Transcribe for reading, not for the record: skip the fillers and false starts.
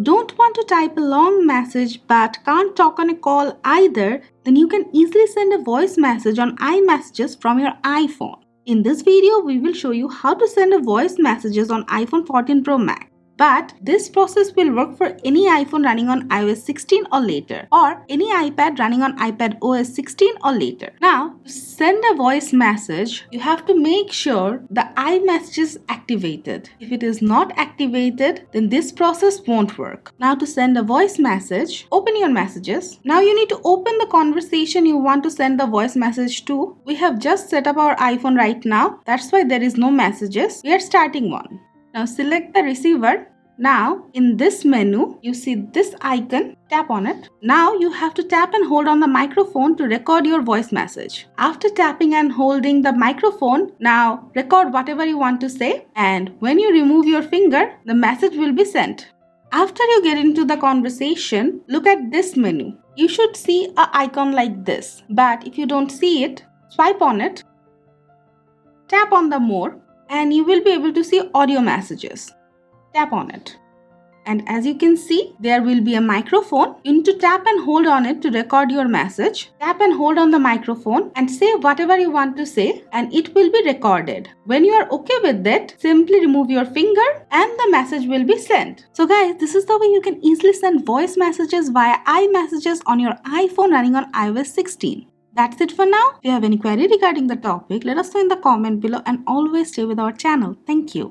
don't want to type a long message but can't talk on a call either, then you can easily send a voice message on iMessages from your iPhone. In this video, we will show you how to send a voice messages on iPhone 14 Pro Max. But this process will work for any iPhone running on iOS 16 or later, or any iPad running on iPad OS 16 or later. Now, to send a voice message, you have to make sure the iMessage is activated. If it is not activated, then this process won't work. Now, to send a voice message, open your messages. Now, you need to open the conversation you want to send the voice message to. We have just set up our iPhone right now. That's why there is no messages. We are starting one. Now select the receiver. Now in this menu, you see this icon, tap on it. Now you have to tap and hold on the microphone to record your voice message. After tapping and holding the microphone, now record whatever you want to say, and when you remove your finger, the message will be sent. After you get into the conversation, look at this menu. You should see an icon like this, but if you don't see it, swipe on it, tap on the more, and you will be able to see audio messages. Tap on it. And as you can see, there will be a microphone. You need to tap and hold on it to record your message. Tap and hold on the microphone and say whatever you want to say, and it will be recorded. When you are okay with it, simply remove your finger and the message will be sent. So guys, this is the way you can easily send voice messages via iMessages on your iPhone running on iOS 16. That's it for now. If you have any query regarding the topic, let us know in the comment below, and always stay with our channel. Thank you.